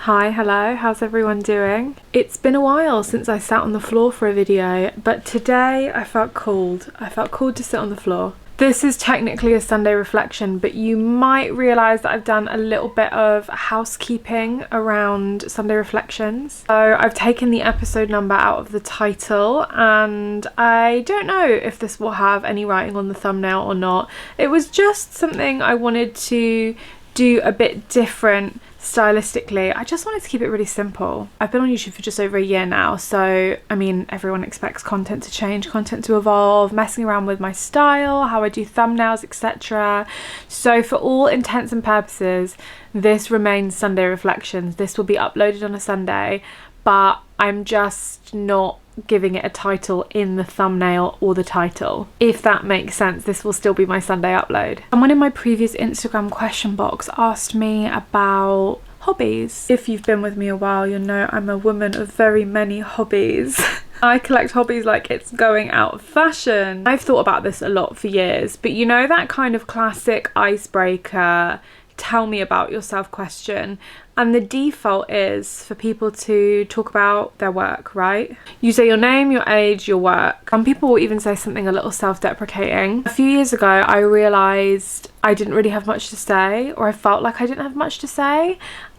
Hi, hello, how's everyone doing? It's been a while since I sat on the floor for a video, but today I felt called. I felt called to sit on the floor. This is technically a Sunday reflection, but you might realise that I've done a little bit of housekeeping around Sunday reflections. So I've taken the episode number out of the title, and I don't know if this will have any writing on the thumbnail or not. It was just something I wanted to do a bit different stylistically. I just wanted to keep it really simple. I've been on YouTube for just over a year now, so I mean, everyone expects content to change, content to evolve, messing around with my style, how I do thumbnails, etc. So for all intents and purposes, this remains Sunday Reflections. This will be uploaded on a Sunday, but I'm just not giving it a title in the thumbnail or the title. If that makes sense, this will still be my Sunday upload. Someone in my previous Instagram question box asked me about hobbies. If you've been with me a while, you'll know I'm a woman of very many hobbies. I collect hobbies like it's going out of fashion. I've thought about this a lot for years, but you know that kind of classic icebreaker, tell me about yourself question, and the default is for people to talk about their work, right? You say your name, your age, your work. Some people will even say something a little self-deprecating. A few years ago I realised I didn't really have much to say, or I felt like I didn't have much to say,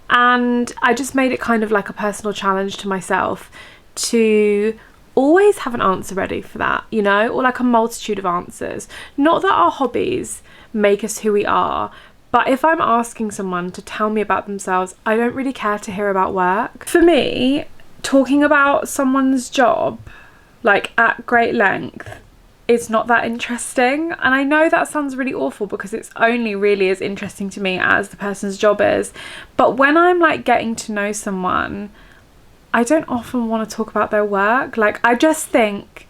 and I just made it kind of like a personal challenge to myself to always have an answer ready for that, you know, or like a multitude of answers. Not that our hobbies make us who we are, but if I'm asking someone to tell me about themselves, I don't really care to hear about work. For me, talking about someone's job, like at great length, is not that interesting. And I know that sounds really awful because it's only really as interesting to me as the person's job is. But when I'm like getting to know someone, I don't often want to talk about their work. Like, I just think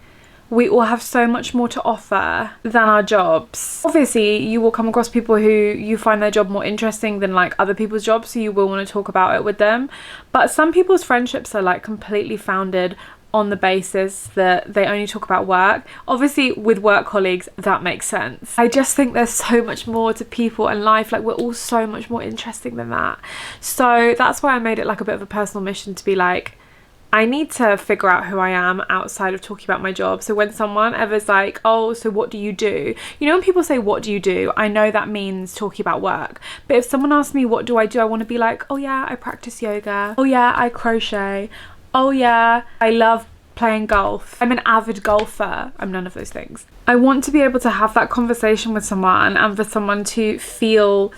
we all have so much more to offer than our jobs. Obviously, you will come across people who you find their job more interesting than like other people's jobs, so you will want to talk about it with them. But some people's friendships are like completely founded on the basis that they only talk about work. Obviously, with work colleagues, that makes sense. I just think there's so much more to people and life. Like, we're all so much more interesting than that. So that's why I made it like a bit of a personal mission to be like, I need to figure out who I am outside of talking about my job. So when someone ever's like, oh, so what do you do? You know, when people say, what do you do? I know that means talking about work. But if someone asks me, what do? I want to be like, oh yeah, I practice yoga. Oh yeah, I crochet. Oh yeah, I love playing golf. I'm an avid golfer. I'm none of those things. I want to be able to have that conversation with someone and for someone to feel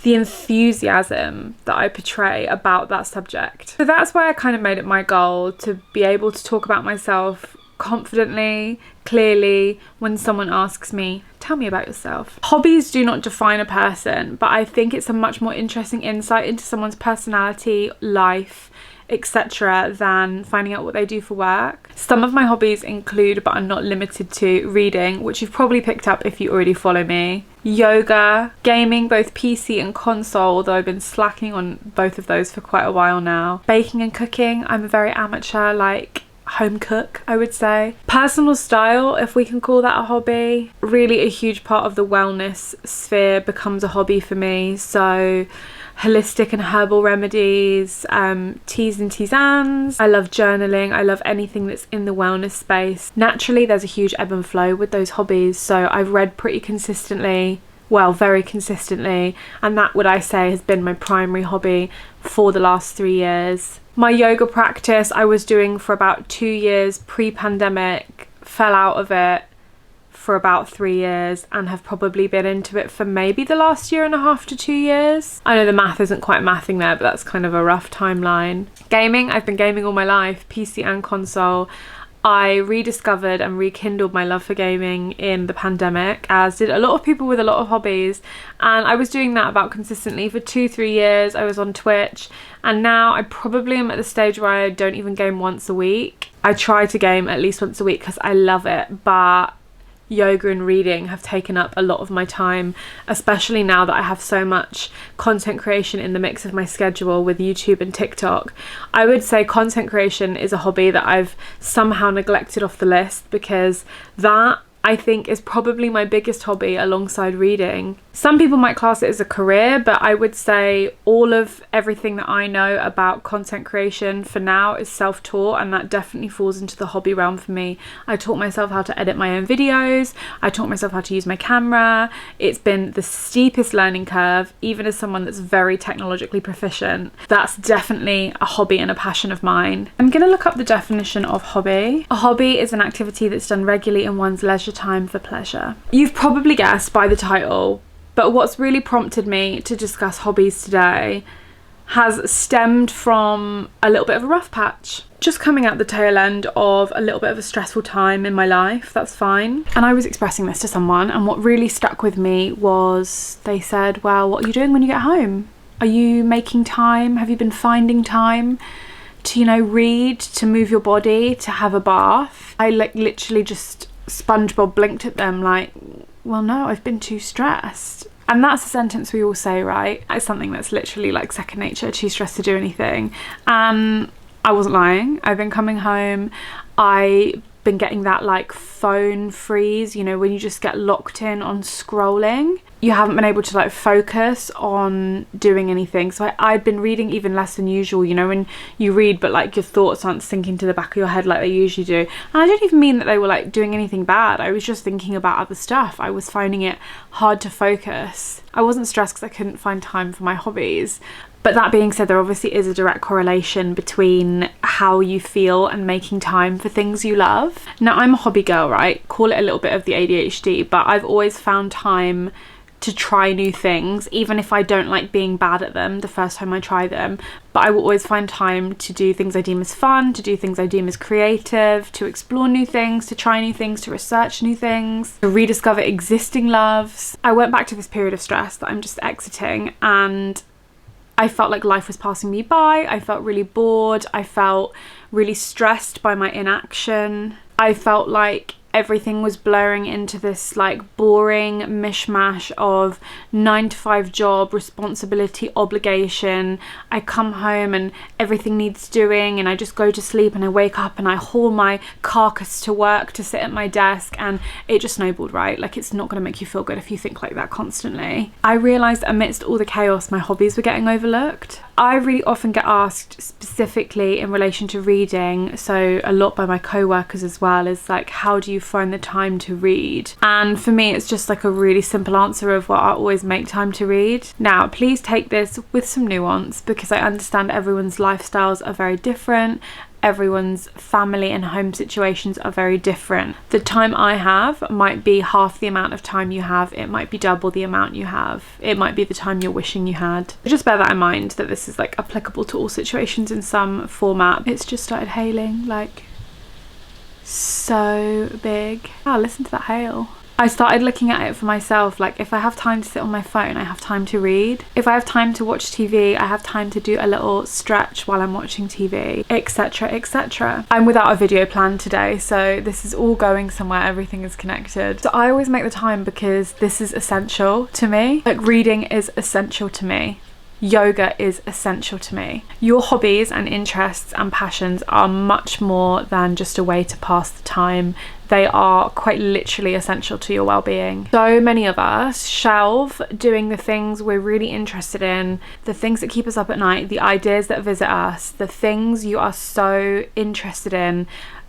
the enthusiasm that I portray about that subject. So that's why I kind of made it my goal to be able to talk about myself confidently, clearly, when someone asks me, tell me about yourself. Hobbies do not define a person, but I think it's a much more interesting insight into someone's personality, life, etc. than finding out what they do for work. Some of my hobbies include, but are not limited to, reading, which you've probably picked up if you already follow me, yoga, gaming, both PC and console, although I've been slacking on both of those for quite a while now, baking and cooking. I'm a very amateur, like, home cook, I would say. Personal style, if we can call that a hobby. Really a huge part of the wellness sphere becomes a hobby for me. So holistic and herbal remedies, teas and tisanes. I love journaling. I love anything that's in the wellness space. Naturally, there's a huge ebb and flow with those hobbies. So I've read pretty consistently, well, very consistently, and that, would I say, has been my primary hobby for the last 3 years. My yoga practice I was doing for about 2 years pre-pandemic, fell out of it for about 3 years, and have probably been into it for maybe the last 1.5 to 2 years. I know the math isn't quite mathing there, but that's kind of a rough timeline. Gaming, I've been gaming all my life, PC and console. I rediscovered and rekindled my love for gaming in the pandemic, as did a lot of people with a lot of hobbies, and I was doing that about consistently for 2-3 years. I was on Twitch, and now I probably am at the stage where I don't even game once a week. I try to game at least once a week because I love it, but yoga and reading have taken up a lot of my time, especially now that I have so much content creation in the mix of my schedule with YouTube and TikTok. I would say content creation is a hobby that I've somehow neglected off the list, because that I think is probably my biggest hobby alongside reading. Some people might class it as a career, but I would say all of everything that I know about content creation for now is self-taught, and that definitely falls into the hobby realm for me. I taught myself how to edit my own videos. I taught myself how to use my camera. It's been the steepest learning curve, even as someone that's very technologically proficient. That's definitely a hobby and a passion of mine. I'm gonna look up the definition of hobby. A hobby is an activity that's done regularly in one's leisure time for pleasure. You've probably guessed by the title, but what's really prompted me to discuss hobbies today has stemmed from a little bit of a rough patch. Just coming out the tail end of a little bit of a stressful time in my life, that's fine. And I was expressing this to someone, and what really stuck with me was they said, well, what are you doing when you get home? Are you making time? Have you been finding time to, you know, read, to move your body, to have a bath? I like literally just SpongeBob blinked at them like, well, no, I've been too stressed. And that's a sentence we all say, right? It's something that's literally like second nature, too stressed to do anything. And I wasn't lying. I've been coming home. I've been getting that like phone freeze, you know, when you just get locked in on scrolling. You haven't been able to like focus on doing anything. So I'd been reading even less than usual, you know, when you read but like your thoughts aren't sinking to the back of your head like they usually do. And I don't even mean that they were like doing anything bad. I was just thinking about other stuff. I was finding it hard to focus. I wasn't stressed because I couldn't find time for my hobbies. But that being said, there obviously is a direct correlation between how you feel and making time for things you love. Now, I'm a hobby girl, right? Call it a little bit of the ADHD, but I've always found time to try new things, even if I don't like being bad at them the first time I try them. But I will always find time to do things I deem as fun, to do things I deem as creative, to explore new things, to try new things, to research new things, to rediscover existing loves. I went back to this period of stress that I'm just exiting, and I felt like life was passing me by. I felt really bored. I felt really stressed by my inaction. I felt like everything was blurring into this like boring mishmash of 9-to-5 job, responsibility, obligation. I come home and everything needs doing, and I just go to sleep and I wake up and I haul my carcass to work to sit at my desk, and it just snowballed, right? Like, it's not going to make you feel good if you think like that constantly. I realised amidst all the chaos, my hobbies were getting overlooked. I really often get asked specifically in relation to reading, so a lot by my co-workers as well, is like, how do you find the time to read? And for me, it's just like a really simple answer of, well, I always make time to read. Now, please take this with some nuance, because I understand everyone's lifestyles are very different. Everyone's family and home situations are very different. The time I have might be half the amount of time you have. It might be double the amount you have. It might be the time you're wishing you had. Just bear that in mind, that this is like applicable to all situations in some format. It's just started hailing, like so big. Oh, listen to that hail. I started looking at it for myself, like if I have time to sit on my phone, I have time to read. If I have time to watch TV, I have time to do a little stretch while I'm watching TV, etc, etc. I'm without a video plan today, so this is all going somewhere, everything is connected. So I always make the time because this is essential to me. Like, reading is essential to me. Yoga is essential to me. Your hobbies and interests and passions are much more than just a way to pass the time. They are quite literally essential to your well-being. So many of us shelve doing the things we're really interested in, the things that keep us up at night, the ideas that visit us, the things you are so interested in.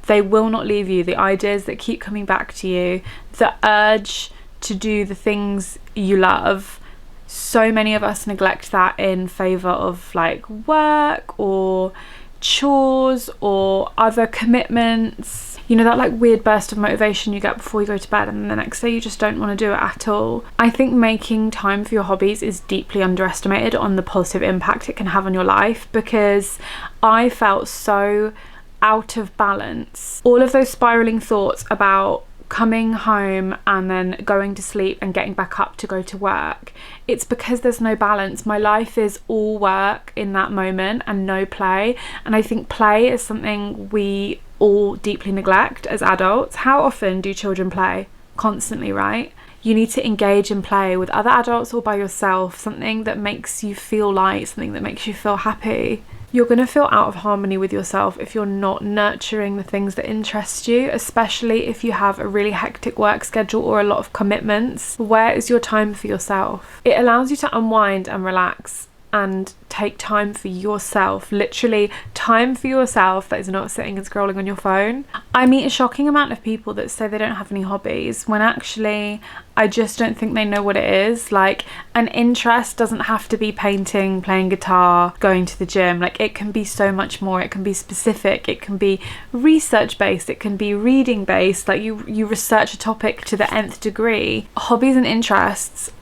They will not leave you. The ideas that keep coming back to you, the urge to do the things you love. So many of us neglect that in favour of like work or chores or other commitments. You know, that like weird burst of motivation you get before you go to bed, and the next day you just don't want to do it at all. I think making time for your hobbies is deeply underestimated on the positive impact it can have on your life, because I felt so out of balance. All of those spiraling thoughts about coming home and then going to sleep and getting back up to go to work, it's because there's no balance. My life is all work in that moment and no play, and I think play is something we all deeply neglect as adults. How often do children play? Constantly, right? You need to engage in play with other adults or by yourself, something that makes you feel light, something that makes you feel happy. You're going to feel out of harmony with yourself if you're not nurturing the things that interest you, especially if you have a really hectic work schedule or a lot of commitments. Where is your time for yourself? It allows you to unwind and relax and take time for yourself, literally time for yourself that is not sitting and scrolling on your phone. I meet a shocking amount of people that say they don't have any hobbies when actually I just don't think they know what it is. Like, an interest doesn't have to be painting, playing guitar, going to the gym. Like, it can be so much more. It can be specific, it can be research based, it can be reading based, like you research a topic to the nth degree. Hobbies and interests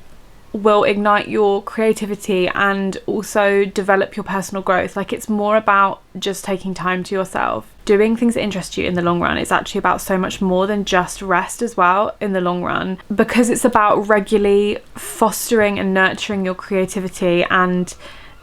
will ignite your creativity and also develop your personal growth. Like, it's more about just taking time to yourself. Doing things that interest you in the long run is actually about so much more than just rest as well in the long run, because it's about regularly fostering and nurturing your creativity, and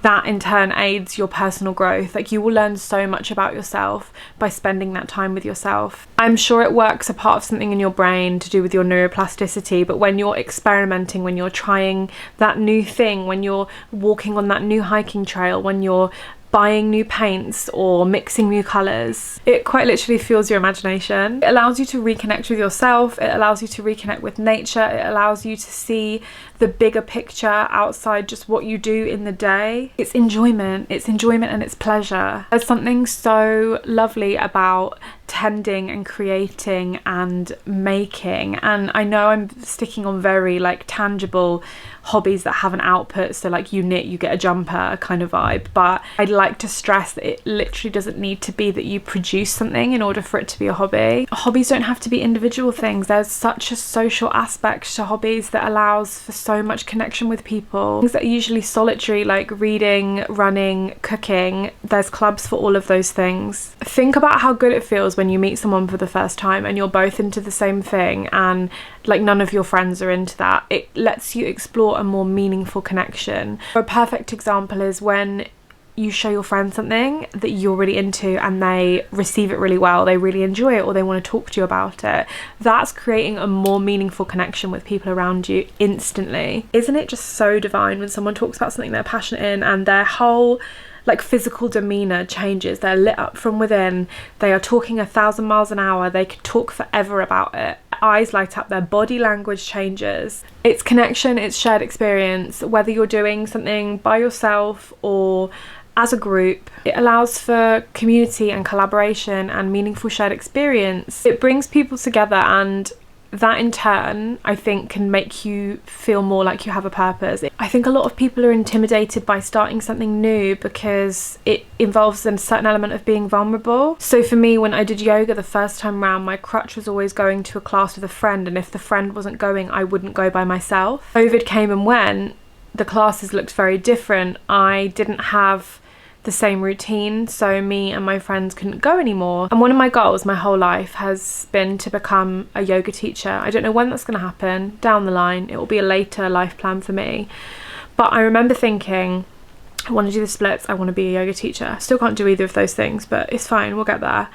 that in turn aids your personal growth. Like, you will learn so much about yourself by spending that time with yourself. I'm sure it works a part of something in your brain to do with your neuroplasticity, but when you're experimenting, when you're trying that new thing, when you're walking on that new hiking trail, when you're buying new paints or mixing new colours, it quite literally fuels your imagination. It allows you to reconnect with yourself, it allows you to reconnect with nature, it allows you to see the bigger picture outside just what you do in the day. It's enjoyment and it's pleasure. There's something so lovely about tending and creating and making, and I know I'm sticking on very like tangible hobbies that have an output, so like you knit, you get a jumper kind of vibe, but I'd like to stress that it literally doesn't need to be that you produce something in order for it to be a hobby. Hobbies don't have to be individual things. There's such a social aspect to hobbies that allows for so much connection with people. Things that are usually solitary, like reading, running, cooking, there's clubs for all of those things. Think about how good it feels when you meet someone for the first time and you're both into the same thing and like none of your friends are into that. It lets you explore a more meaningful connection. A perfect example is when you show your friend something that you're really into and they receive it really well, they really enjoy it, or they want to talk to you about it. That's creating a more meaningful connection with people around you instantly. Isn't it just so divine when someone talks about something they're passionate in and their whole like physical demeanor changes? They're lit up from within, they are talking 1,000 miles an hour, they could talk forever about it, eyes light up, their body language changes. It's connection, it's shared experience. Whether you're doing something by yourself or as a group, it allows for community and collaboration and meaningful shared experience. It brings people together, and that in turn I think can make you feel more like you have a purpose. I think a lot of people are intimidated by starting something new because it involves a certain element of being vulnerable. So for me, when I did yoga the first time round, my crutch was always going to a class with a friend, and if the friend wasn't going, I wouldn't go by myself. COVID came and went, the classes looked very different. I didn't have the same routine, so me and my friends couldn't go anymore. And one of my goals my whole life has been to become a yoga teacher. I don't know when that's going to happen, down the line. It will be a later life plan for me. But I remember thinking, I want to do the splits, I want to be a yoga teacher. Still can't do either of those things, but it's fine, we'll get there.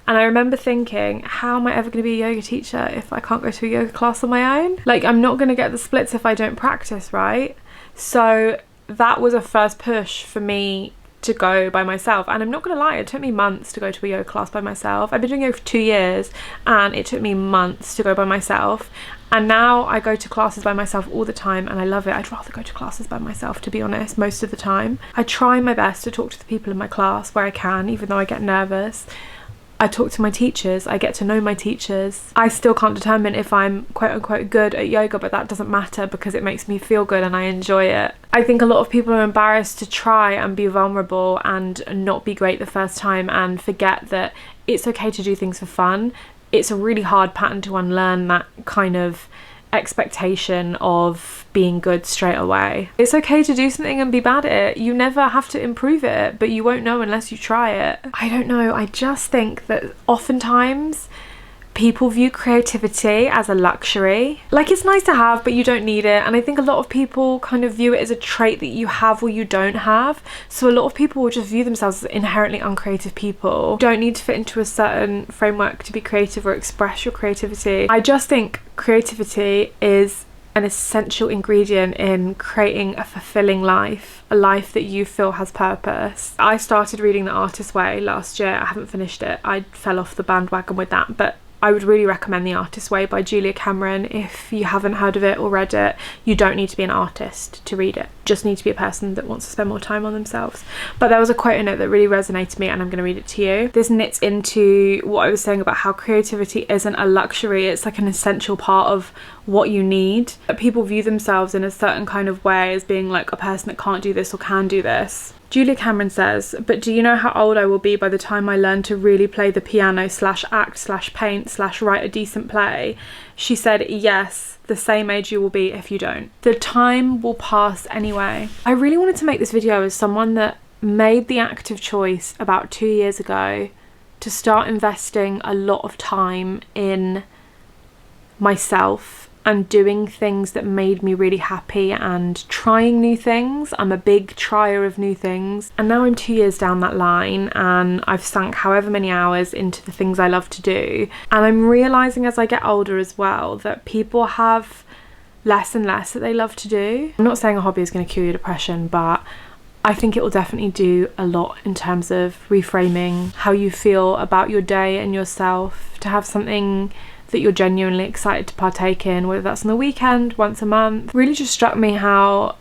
And I remember thinking, how am I ever going to be a yoga teacher if I can't go to a yoga class on my own? Like, I'm not going to get the splits if I don't practice, right? So that was a first push for me to go by myself. And I'm not gonna lie, it took me months to go to a yoga class by myself. I've been doing yoga for 2 years and it took me months to go by myself, and now I go to classes by myself all the time and I love it. I'd rather go to classes by myself, to be honest, most of the time. I try my best to talk to the people in my class where I can, even though I get nervous. I talk to my teachers, I get to know my teachers. I still can't determine if I'm quote unquote good at yoga, but that doesn't matter because it makes me feel good and I enjoy it. I think a lot of people are embarrassed to try and be vulnerable and not be great the first time and forget that it's okay to do things for fun. It's a really hard pattern to unlearn, that kind of expectation of being good straight away. It's okay to do something and be bad at it. You never have to improve it, but you won't know unless you try it. I don't know, I just think that oftentimes people view creativity as a luxury. Like, it's nice to have, but you don't need it. And I think a lot of people kind of view it as a trait that you have or you don't have. So a lot of people will just view themselves as inherently uncreative people. You don't need to fit into a certain framework to be creative or express your creativity. I just think creativity is an essential ingredient in creating a fulfilling life, a life that you feel has purpose. I started reading The Artist's Way last year. I haven't finished it. I fell off the bandwagon with that, but I would really recommend The Artist's Way by Julia Cameron. If you haven't heard of it or read it, you don't need to be an artist to read it. You just need to be a person that wants to spend more time on themselves. But there was a quote in it that really resonated with me, and I'm going to read it to you. This knits into what I was saying about how creativity isn't a luxury, it's like an essential part of what you need. People view themselves in a certain kind of way as being like a person that can't do this or can do this. Julia Cameron says, "But do you know how old I will be by the time I learn to really play the piano / act / paint / write a decent play?" She said, "Yes, the same age you will be if you don't. The time will pass anyway." I really wanted to make this video as someone that made the active choice about 2 years ago to start investing a lot of time in myself and doing things that made me really happy and trying new things. I'm a big trier of new things. And now I'm 2 years down that line and I've sunk however many hours into the things I love to do. And I'm realising as I get older as well that people have less and less that they love to do. I'm not saying a hobby is going to cure your depression, but I think it will definitely do a lot in terms of reframing how you feel about your day and yourself, to have something that you're genuinely excited to partake in, whether that's on the weekend, once a month. Really just struck me how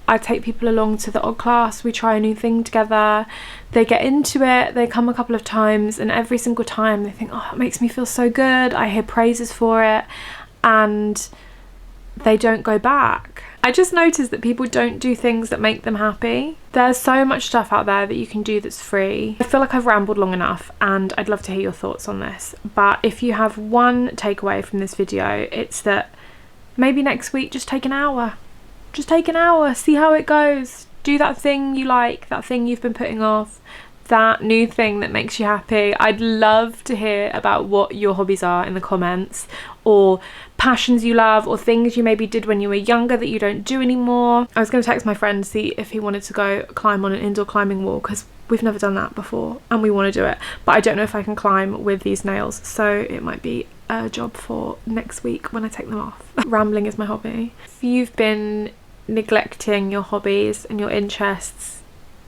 I take people along to the odd class, we try a new thing together, they get into it, they come a couple of times, and every single time they think, oh, it makes me feel so good, I hear praises for it, and they don't go back. I just noticed that people don't do things that make them happy. There's so much stuff out there that you can do that's free. I feel like I've rambled long enough and I'd love to hear your thoughts on this. But if you have one takeaway from this video, it's that maybe next week just take an hour. Just take an hour, see how it goes. Do that thing you like, that thing you've been putting off, that new thing that makes you happy. I'd love to hear about what your hobbies are in the comments, or passions you love, or things you maybe did when you were younger that you don't do anymore. I was going to text my friend to see if he wanted to go climb on an indoor climbing wall, because we've never done that before and we want to do it, but I don't know if I can climb with these nails, so it might be a job for next week when I take them off. Rambling is my hobby. If you've been neglecting your hobbies and your interests,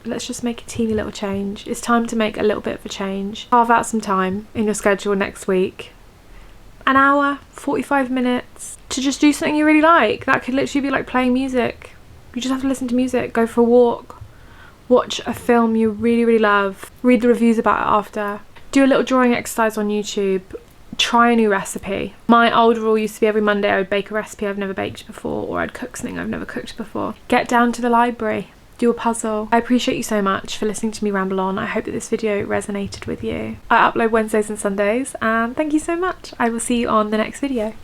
let's just make a teeny little change. It's time to make a little bit of a change. Carve out some time in your schedule next week. An hour, 45 minutes to just do something you really like. That could literally be like playing music. You just have to listen to music, go for a walk, watch a film you really, really love, read the reviews about it after, do a little drawing exercise on YouTube, try a new recipe. My old rule used to be every Monday I would bake a recipe I've never baked before, or I'd cook something I've never cooked before. Get down to the library. Do a puzzle. I appreciate you so much for listening to me ramble on. I hope that this video resonated with you. I upload Wednesdays and Sundays, and thank you so much. I will see you on the next video.